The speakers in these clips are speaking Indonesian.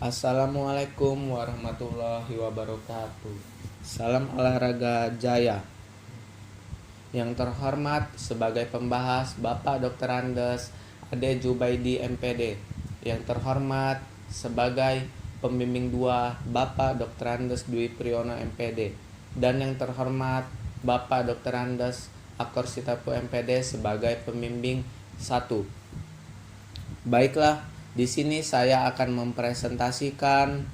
Assalamualaikum warahmatullahi wabarakatuh. Salam olahraga jaya. Yang terhormat sebagai pembahas Bapak Dr. Andes Ade Jubaidi MPD. Yang terhormat sebagai pembimbing 2 Bapak Dr. Andes Dwi Priyono MPD. Dan yang terhormat Bapak Dr. Andes Akor Sitapu MPD sebagai pembimbing 1. Baiklah, di sini saya akan mempresentasikan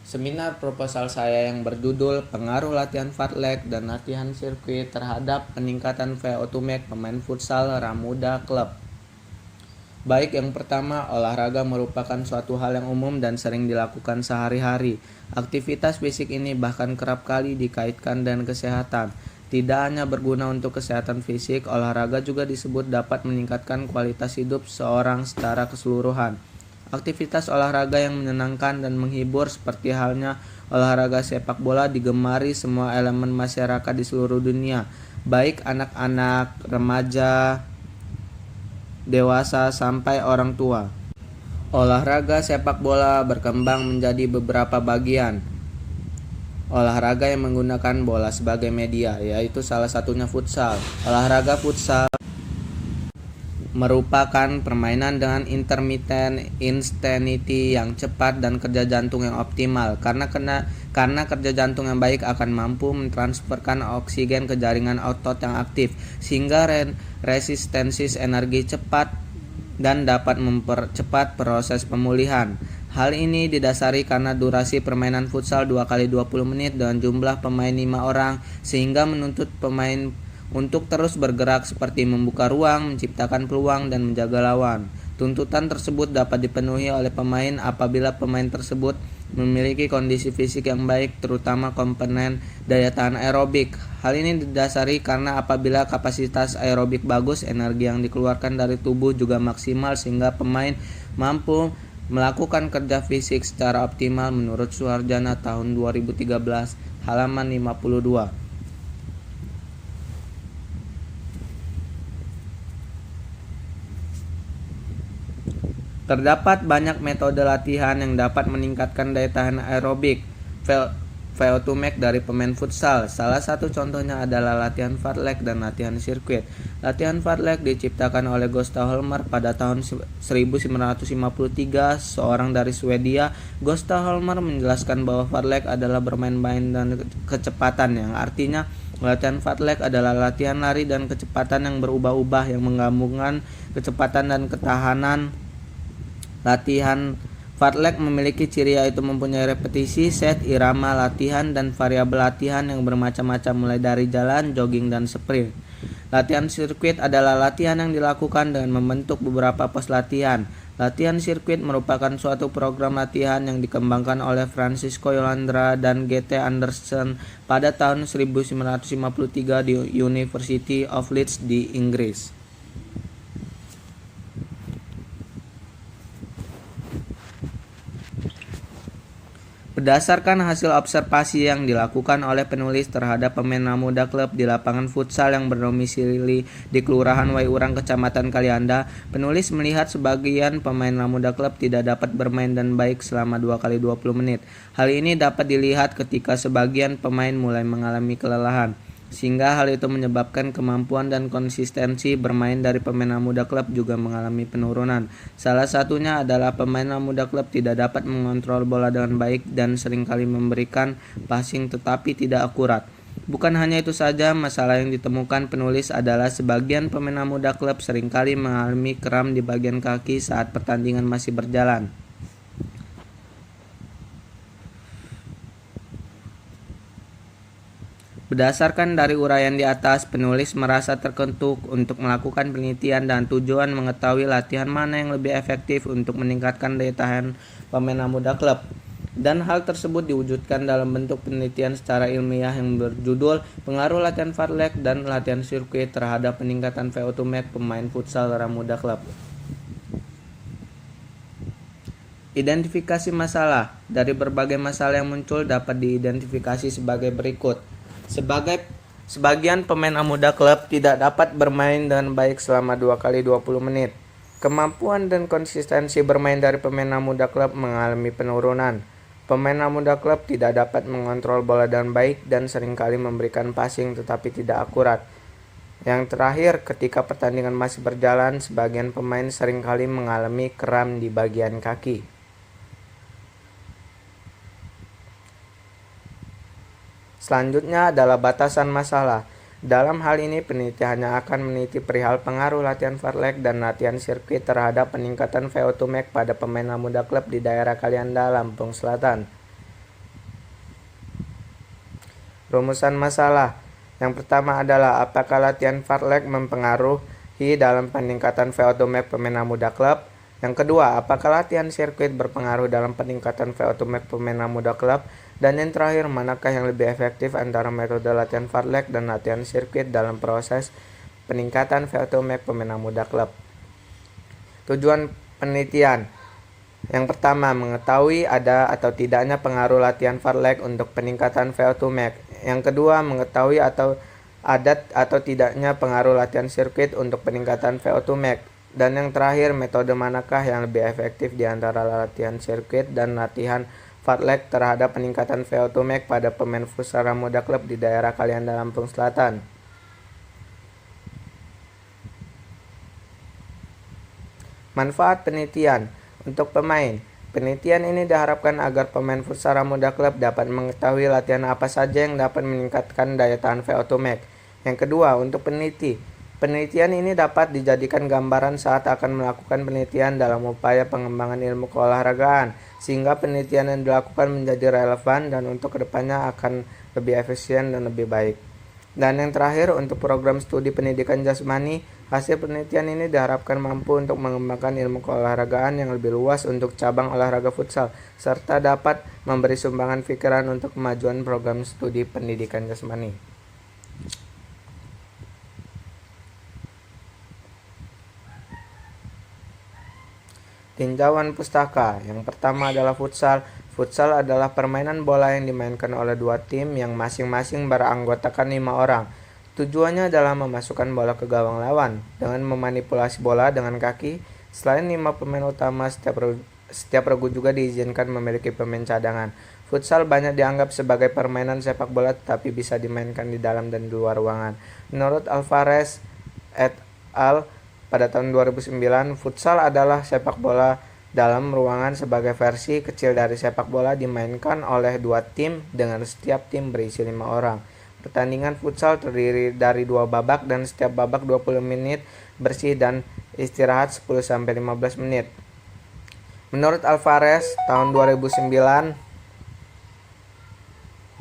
seminar proposal saya yang berjudul Pengaruh Latihan Fartlek dan Latihan Sirkuit terhadap peningkatan VO2 max pemain futsal Ramuda Club. Baik, yang pertama, olahraga merupakan suatu hal yang umum dan sering dilakukan sehari-hari. Aktivitas fisik ini bahkan kerap kali dikaitkan dengan kesehatan. Tidak hanya berguna untuk kesehatan fisik, olahraga juga disebut dapat meningkatkan kualitas hidup seorang secara keseluruhan. Aktivitas olahraga yang menyenangkan dan menghibur seperti halnya olahraga sepak bola digemari semua elemen masyarakat di seluruh dunia, baik anak-anak, remaja, dewasa sampai orang tua. Olahraga sepak bola berkembang menjadi beberapa bagian. Olahraga yang menggunakan bola sebagai media, yaitu salah satunya futsal. Olahraga futsal merupakan permainan dengan intermittent intensity yang cepat dan kerja jantung yang optimal. Karena kerja jantung yang baik akan mampu mentransferkan oksigen ke jaringan otot yang aktif, sehingga resistensi energi cepat dan dapat mempercepat proses pemulihan. Hal ini didasari karena durasi permainan futsal 2x20 menit dengan jumlah pemain 5 orang, sehingga menuntut pemain untuk terus bergerak seperti membuka ruang, menciptakan peluang, dan menjaga lawan. Tuntutan tersebut dapat dipenuhi oleh pemain apabila pemain tersebut memiliki kondisi fisik yang baik, terutama komponen daya tahan aerobik. Hal ini didasari karena apabila kapasitas aerobik bagus, energi yang dikeluarkan dari tubuh juga maksimal sehingga pemain mampu melakukan kerja fisik secara optimal menurut Suharjana tahun 2013 halaman 52. Terdapat banyak metode latihan yang dapat meningkatkan daya tahan aerobik VO2 max dari pemain futsal. Salah satu contohnya adalah latihan fartlek dan latihan sirkuit. Latihan fartlek diciptakan oleh Gustav Holmer pada tahun 1953, seorang dari Swedia. Gustav Holmer menjelaskan bahwa fartlek adalah bermain-main dan kecepatan, yang artinya latihan fartlek adalah latihan lari dan kecepatan yang berubah-ubah yang menggabungkan kecepatan dan ketahanan. Latihan fartlek memiliki ciri yaitu mempunyai repetisi, set, irama latihan, dan variabel latihan yang bermacam-macam mulai dari jalan, jogging, dan sprint. Latihan sirkuit adalah latihan yang dilakukan dengan membentuk beberapa pos latihan. Latihan sirkuit merupakan suatu program latihan yang dikembangkan oleh Francisco Yolandra dan G.T. Anderson pada tahun 1953 di University of Leeds di Inggris. Berdasarkan hasil observasi yang dilakukan oleh penulis terhadap pemain Ramuda Club di lapangan futsal yang berdomisili di Kelurahan Waiurang, Kecamatan Kalianda, penulis melihat sebagian pemain Ramuda Club tidak dapat bermain dan baik selama 2x20 menit. Hal ini dapat dilihat ketika sebagian pemain mulai mengalami kelelahan, sehingga hal itu menyebabkan kemampuan dan konsistensi bermain dari pemain Ramuda Club juga mengalami penurunan. Salah satunya adalah pemain Ramuda Club tidak dapat mengontrol bola dengan baik dan seringkali memberikan passing tetapi tidak akurat. Bukan hanya itu saja, masalah yang ditemukan penulis adalah sebagian pemain Ramuda Club seringkali mengalami kram di bagian kaki saat pertandingan masih berjalan. Berdasarkan dari uraian di atas, penulis merasa terkentuk untuk melakukan penelitian dan tujuan mengetahui latihan mana yang lebih efektif untuk meningkatkan daya tahan pemain Ramuda Club. Dan hal tersebut diwujudkan dalam bentuk penelitian secara ilmiah yang berjudul Pengaruh Latihan Fartlek dan Latihan Sirkuit terhadap Peningkatan VO2 max Pemain Futsal Ramuda Club. Identifikasi masalah. Dari berbagai masalah yang muncul dapat diidentifikasi sebagai berikut. Sebagian pemain Ramuda Club tidak dapat bermain dengan baik selama 2x20 menit. Kemampuan dan konsistensi bermain dari pemain muda klub mengalami penurunan. Pemain muda klub tidak dapat mengontrol bola dengan baik dan seringkali memberikan passing tetapi tidak akurat. Yang terakhir, ketika pertandingan masih berjalan, sebagian pemain seringkali mengalami kram di bagian kaki. Selanjutnya adalah batasan masalah. Dalam hal ini, peneliti hanya akan meneliti perihal pengaruh latihan fartlek dan latihan sirkuit terhadap peningkatan VO2 max pada pemain muda klub di daerah Kalianda, Lampung Selatan. Rumusan masalah. Yang pertama adalah apakah latihan fartlek mempengaruhi dalam peningkatan VO2 max pemain muda klub? Yang kedua, apakah latihan sirkuit berpengaruh dalam peningkatan VO2 max pemain muda klub? Dan yang terakhir, manakah yang lebih efektif antara metode latihan fartlek dan latihan sirkuit dalam proses peningkatan VO2 max pemain muda klub? Tujuan penelitian. Yang pertama, mengetahui ada atau tidaknya pengaruh latihan fartlek untuk peningkatan VO2 max. Yang kedua, mengetahui atau ada atau tidaknya pengaruh latihan sirkuit untuk peningkatan VO2 max. Dan yang terakhir, metode manakah yang lebih efektif di antara latihan sirkuit dan latihan fartlek terhadap peningkatan VO2 max pada pemain futsal muda klub di daerah Kalianda, Lampung Selatan. Manfaat penelitian untuk pemain. Penelitian ini diharapkan agar pemain futsal muda klub dapat mengetahui latihan apa saja yang dapat meningkatkan daya tahan VO2 max. Yang kedua, untuk peneliti. Penelitian ini dapat dijadikan gambaran saat akan melakukan penelitian dalam upaya pengembangan ilmu keolahragaan, sehingga penelitian yang dilakukan menjadi relevan dan untuk kedepannya akan lebih efisien dan lebih baik. Dan yang terakhir, untuk program studi pendidikan jasmani, hasil penelitian ini diharapkan mampu untuk mengembangkan ilmu keolahragaan yang lebih luas untuk cabang olahraga futsal, serta dapat memberi sumbangan pikiran untuk kemajuan program studi pendidikan jasmani. Tinjauan pustaka. Yang pertama adalah futsal. Futsal adalah permainan bola yang dimainkan oleh dua tim yang masing-masing beranggotakan 5 orang. Tujuannya adalah memasukkan bola ke gawang lawan dengan memanipulasi bola dengan kaki. Selain 5 pemain utama, setiap regu juga diizinkan memiliki pemain cadangan. Futsal banyak dianggap sebagai permainan sepak bola tetapi bisa dimainkan di dalam dan di luar ruangan. Menurut Alvarez et al. Pada tahun 2009, futsal adalah sepak bola dalam ruangan sebagai versi kecil dari sepak bola dimainkan oleh dua tim dengan setiap tim berisi 5 orang. Pertandingan futsal terdiri dari 2 babak dan setiap babak 20 menit bersih dan istirahat 10-15 menit. Menurut Alvarez, tahun 2009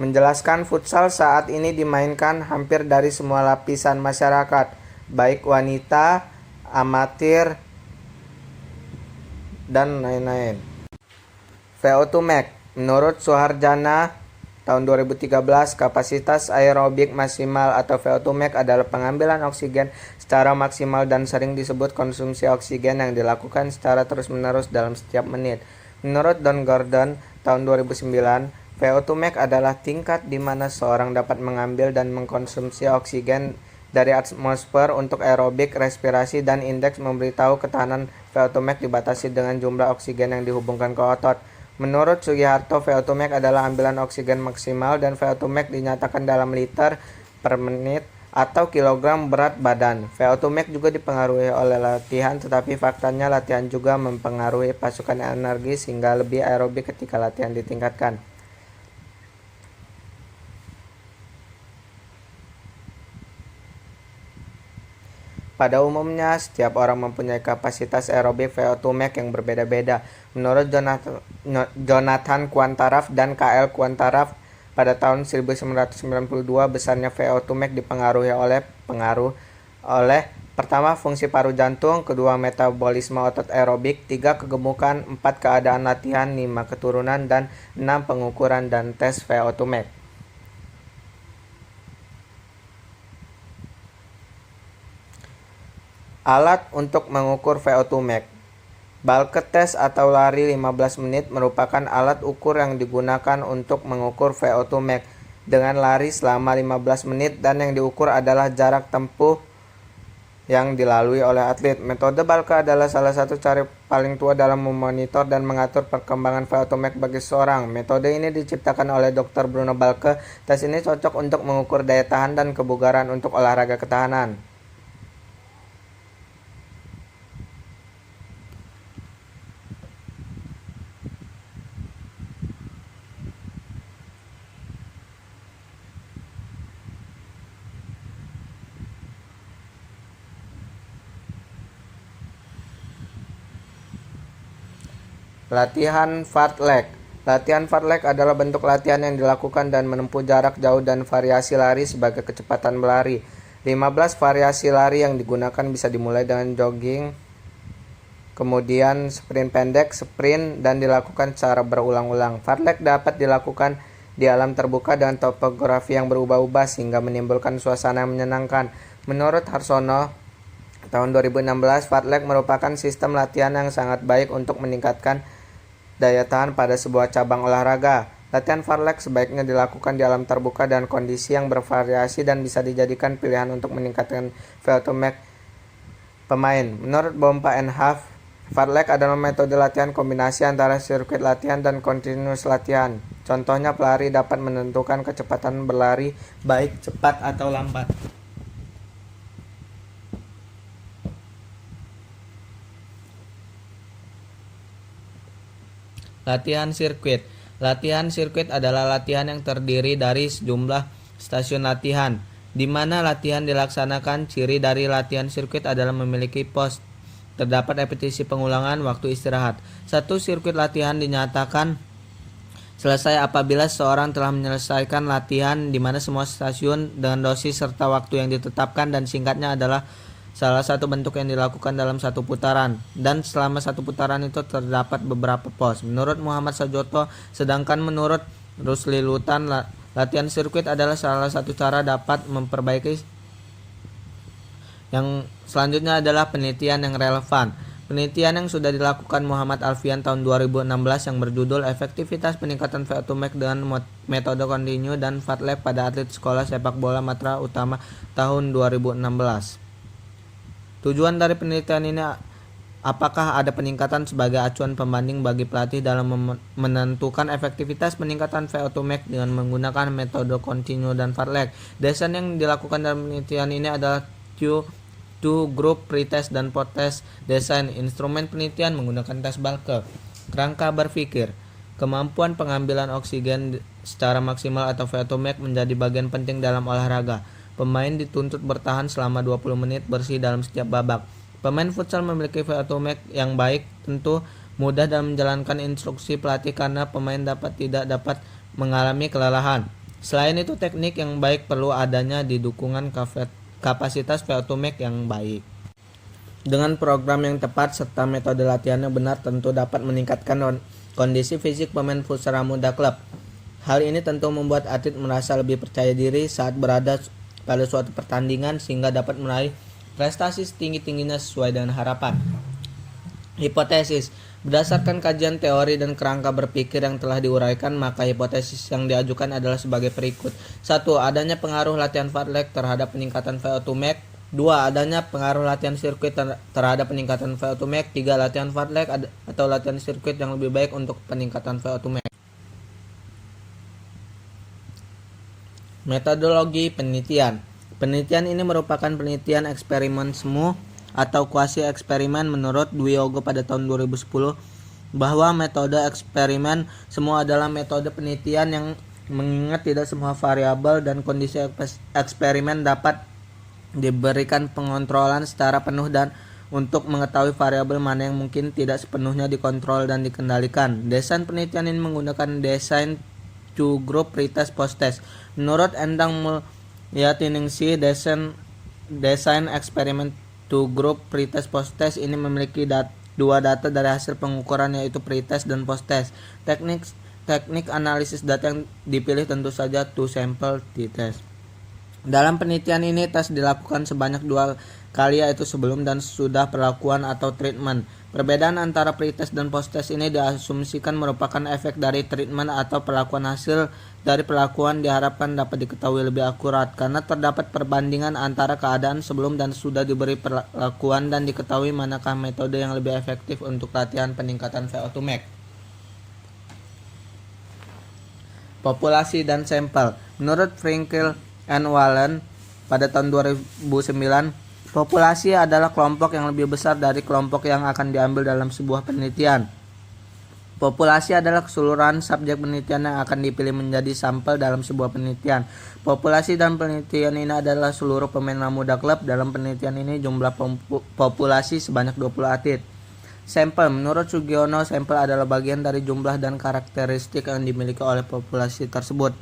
menjelaskan futsal saat ini dimainkan hampir dari semua lapisan masyarakat, baik wanita, amatir, dan lain-lain. VO2 max. Menurut Suharjana, tahun 2013, kapasitas aerobik maksimal atau VO2 max adalah pengambilan oksigen secara maksimal dan sering disebut konsumsi oksigen yang dilakukan secara terus-menerus dalam setiap menit. Menurut Don Gordon, tahun 2009, VO2 max adalah tingkat di mana seorang dapat mengambil dan mengkonsumsi oksigen dari atmosfer untuk aerobik respirasi, dan indeks memberitahu ketahanan VO2 max dibatasi dengan jumlah oksigen yang dihubungkan ke otot. Menurut Sugiharto, VO2 max adalah ambilan oksigen maksimal dan VO2 max dinyatakan dalam liter per menit atau kilogram berat badan. VO2 max juga dipengaruhi oleh latihan, tetapi faktanya latihan juga mempengaruhi pasukan energi sehingga lebih aerobik ketika latihan ditingkatkan. Pada umumnya, setiap orang mempunyai kapasitas aerobik VO2 max yang berbeda-beda. Menurut Jonathan Quantaraf dan KL Quantaraf, pada tahun 1992 besarnya VO2 max dipengaruhi oleh pertama, fungsi paru jantung, kedua, metabolisme otot aerobik, 3, kegemukan, 4, keadaan latihan, 5, keturunan, dan 6, pengukuran dan tes VO2 max. Alat untuk mengukur VO2 max. Bulk test atau lari 15 menit merupakan alat ukur yang digunakan untuk mengukur VO2 max dengan lari selama 15 menit, dan yang diukur adalah jarak tempuh yang dilalui oleh atlet. Metode Balke adalah salah satu cara paling tua dalam memonitor dan mengatur perkembangan VO2max bagi seseorang. Metode ini diciptakan oleh Dr. Bruno Balke. Tes ini cocok untuk mengukur daya tahan dan kebugaran untuk olahraga ketahanan. Latihan fartlek. Latihan fartlek adalah bentuk latihan yang dilakukan dan menempuh jarak jauh dan variasi lari sebagai kecepatan berlari. 15 variasi lari yang digunakan bisa dimulai dengan jogging, kemudian sprint pendek, sprint, dan dilakukan secara berulang-ulang. Fartlek dapat dilakukan di alam terbuka dengan topografi yang berubah-ubah sehingga menimbulkan suasana yang menyenangkan. Menurut Harsono, tahun 2016, fartlek merupakan sistem latihan yang sangat baik untuk meningkatkan daya tahan pada sebuah cabang olahraga. Latihan fartlek sebaiknya dilakukan di alam terbuka dan kondisi yang bervariasi dan bisa dijadikan pilihan untuk meningkatkan VO2max pemain. Menurut Bompa and Half, fartlek adalah metode latihan kombinasi antara sirkuit latihan dan continuous latihan. Contohnya, pelari dapat menentukan kecepatan berlari baik cepat atau lambat. Latihan sirkuit. Latihan sirkuit adalah latihan yang terdiri dari sejumlah stasiun latihan, di mana latihan dilaksanakan. Ciri dari latihan sirkuit adalah memiliki pos. Terdapat repetisi pengulangan waktu istirahat. Satu sirkuit latihan dinyatakan selesai apabila seseorang telah menyelesaikan latihan di mana semua stasiun dengan dosis serta waktu yang ditetapkan, dan singkatnya adalah salah satu bentuk yang dilakukan dalam satu putaran, dan selama satu putaran itu terdapat beberapa pos. Menurut Muhammad Sajoto, sedangkan menurut Rusli Lutan, latihan sirkuit adalah salah satu cara dapat memperbaiki. Yang selanjutnya adalah penelitian yang relevan. Penelitian yang sudah dilakukan Muhammad Alfian tahun 2016 yang berjudul Efektivitas Peningkatan VO2max dengan Metode Kontinu dan Fartlek pada Atlet Sekolah Sepak Bola Matra Utama tahun 2016. Tujuan dari penelitian ini, apakah ada peningkatan sebagai acuan pembanding bagi pelatih dalam menentukan efektivitas peningkatan VO2max dengan menggunakan metode kontinu dan fartlek. Desain yang dilakukan dalam penelitian ini adalah two group pretest dan post-test desain. Instrumen penelitian menggunakan tes Balke. Kerangka berpikir. Kemampuan pengambilan oksigen secara maksimal atau VO2max menjadi bagian penting dalam olahraga. Pemain dituntut bertahan selama 20 menit bersih dalam setiap babak. Pemain futsal memiliki VO2max yang baik tentu mudah dalam menjalankan instruksi pelatih karena pemain tidak dapat mengalami kelelahan. Selain itu, teknik yang baik perlu adanya di dukungan kapasitas VO2max yang baik. Dengan program yang tepat serta metode latihan yang benar tentu dapat meningkatkan kondisi fisik pemain futsal muda klub. Hal ini tentu membuat atlet merasa lebih percaya diri saat berada pada suatu pertandingan sehingga dapat meraih prestasi setinggi-tingginya sesuai dengan harapan. Hipotesis. Berdasarkan kajian teori dan kerangka berpikir yang telah diuraikan, maka hipotesis yang diajukan adalah sebagai berikut. 1. Adanya pengaruh latihan fartlek terhadap peningkatan VO2max. 2. Adanya pengaruh latihan sirkuit terhadap peningkatan VO2max. 3. Latihan fartlek atau latihan sirkuit yang lebih baik untuk peningkatan VO2max. Metodologi penelitian. Penelitian ini merupakan penelitian eksperimen semu atau kuasi eksperimen menurut Dwi Yogo pada tahun 2010, bahwa metode eksperimen semu adalah metode penelitian yang mengingat tidak semua variabel dan kondisi eksperimen dapat diberikan pengontrolan secara penuh dan untuk mengetahui variabel mana yang mungkin tidak sepenuhnya dikontrol dan dikendalikan. Desain penelitian ini menggunakan desain two group pretest post-test. Menurut Endang Mulyatiningsih, desain eksperimen two group pretest post-test ini memiliki dua data dari hasil pengukuran, yaitu pretest dan post-test. Teknik analisis data yang dipilih tentu saja two sample t-test. Dalam penelitian ini, tes dilakukan sebanyak 2 kali, yaitu sebelum dan sesudah perlakuan atau treatment. Perbedaan antara pretest dan posttest ini diasumsikan merupakan efek dari treatment atau perlakuan. Hasil dari perlakuan diharapkan dapat diketahui lebih akurat karena terdapat perbandingan antara keadaan sebelum dan sudah diberi perlakuan dan diketahui manakah metode yang lebih efektif untuk latihan peningkatan VO2 max. Populasi dan sampel. Menurut Frankel and Wallen pada tahun 2009, populasi adalah kelompok yang lebih besar dari kelompok yang akan diambil dalam sebuah penelitian. Populasi adalah keseluruhan subjek penelitian yang akan dipilih menjadi sampel dalam sebuah penelitian. Populasi dan penelitian ini adalah seluruh pemain muda klub. Dalam penelitian ini jumlah populasi sebanyak 20 atlet. Sampel. Menurut Sugiono, sampel adalah bagian dari jumlah dan karakteristik yang dimiliki oleh populasi tersebut.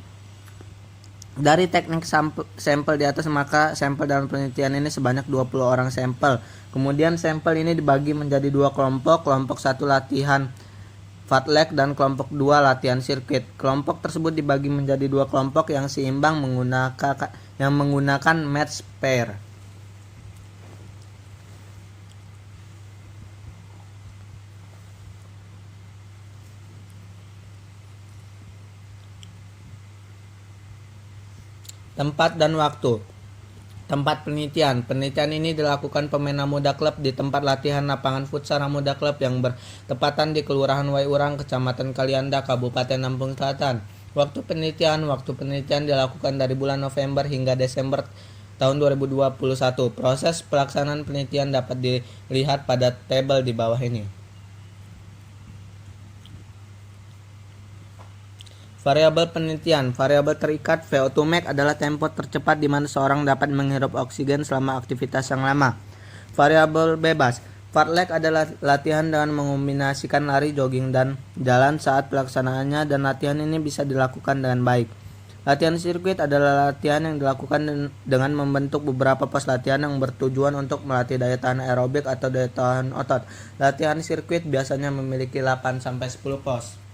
Dari teknik sampel di atas, maka sampel dalam penelitian ini sebanyak 20 orang sampel. Kemudian sampel ini dibagi menjadi dua kelompok. Kelompok 1 latihan fartlek dan kelompok 2 latihan sirkuit. Kelompok tersebut dibagi menjadi dua kelompok yang seimbang menggunakan match pair. Tempat dan waktu. Tempat penelitian. Penelitian ini dilakukan pemain muda klub di tempat latihan lapangan futsal muda klub yang bertepatan di Kelurahan Waiurang, Kecamatan Kalianda, Kabupaten Lampung Selatan. Waktu penelitian dilakukan dari bulan November hingga Desember tahun 2021. Proses pelaksanaan penelitian dapat dilihat pada tabel di bawah ini. Variabel penelitian. Variabel terikat VO2 max adalah tempo tercepat di mana seorang dapat menghirup oksigen selama aktivitas yang lama. Variabel bebas. Fartlek adalah latihan dengan mengombinasikan lari, jogging, dan jalan saat pelaksanaannya, dan latihan ini bisa dilakukan dengan baik. Latihan sirkuit adalah latihan yang dilakukan dengan membentuk beberapa pos latihan yang bertujuan untuk melatih daya tahan aerobik atau daya tahan otot. Latihan sirkuit biasanya memiliki 8-10 pos.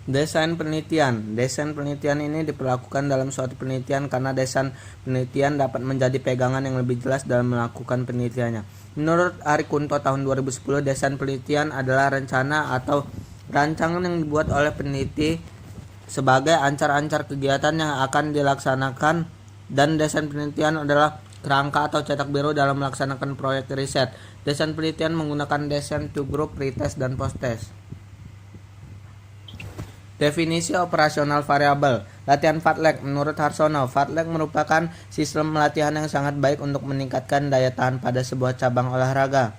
Desain penelitian. Desain penelitian ini diperlakukan dalam suatu penelitian karena desain penelitian dapat menjadi pegangan yang lebih jelas dalam melakukan penelitiannya. Menurut Arikunto tahun 2010, desain penelitian adalah rencana atau rancangan yang dibuat oleh peneliti sebagai ancar-ancar kegiatan yang akan dilaksanakan, dan desain penelitian adalah kerangka atau cetak biru dalam melaksanakan proyek riset. Desain penelitian menggunakan desain to group, pretest, dan posttest. Definisi operasional variabel. Latihan fartlek. Menurut Harsono, fartlek merupakan sistem latihan yang sangat baik untuk meningkatkan daya tahan pada sebuah cabang olahraga.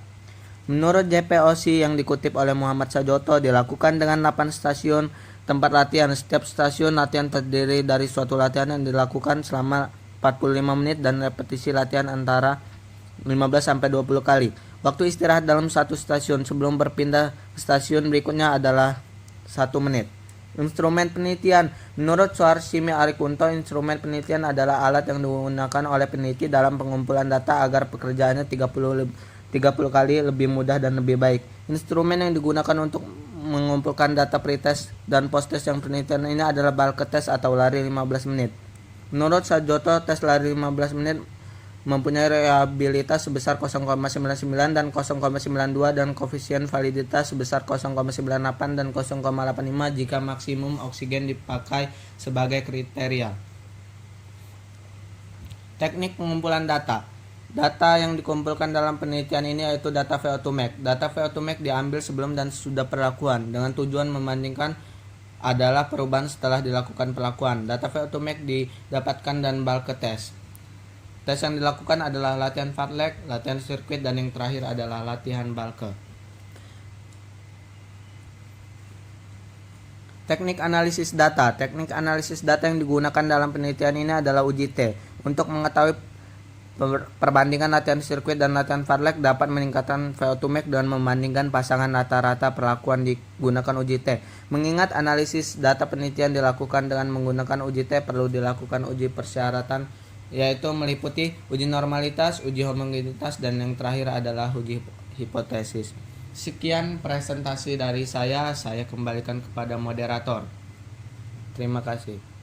Menurut JPOC yang dikutip oleh Muhammad Sajoto, dilakukan dengan 8 stasiun tempat latihan. Setiap stasiun latihan terdiri dari suatu latihan yang dilakukan selama 45 menit dan repetisi latihan antara 15-20 kali. Waktu istirahat dalam satu stasiun sebelum berpindah ke stasiun berikutnya adalah 1 menit. Instrumen penelitian. Menurut Suharsimi Arikunto, instrumen penelitian adalah alat yang digunakan oleh peneliti dalam pengumpulan data agar pekerjaannya 30 kali lebih mudah dan lebih baik. Instrumen yang digunakan untuk mengumpulkan data pretest dan posttest yang penelitian ini adalah bulk test atau lari 15 menit. Menurut Sajoto, tes lari 15 menit mempunyai reliabilitas sebesar 0,99 dan 0,92 dan koefisien validitas sebesar 0,98 dan 0,85 jika maksimum oksigen dipakai sebagai kriteria. Teknik pengumpulan data. Data yang dikumpulkan dalam penelitian ini yaitu data VO2 max. Data VO2 max diambil sebelum dan sesudah perlakuan dengan tujuan membandingkan adalah perubahan setelah dilakukan perlakuan. Data VO2 max didapatkan dan bulk test. Tes yang dilakukan adalah latihan fartlek, latihan sirkuit, dan yang terakhir adalah latihan bulk. Teknik analisis data. Teknik analisis data yang digunakan dalam penelitian ini adalah uji T. Untuk mengetahui Perbandingan latihan sirkuit dan latihan fartlek dapat meningkatkan VO2 max dengan membandingkan pasangan rata-rata perlakuan digunakan uji T. Mengingat analisis data penelitian dilakukan dengan menggunakan uji T, perlu dilakukan uji persyaratan, yaitu meliputi uji normalitas, uji homogenitas, dan yang terakhir adalah uji hipotesis. Sekian presentasi dari saya kembalikan kepada moderator. Terima kasih.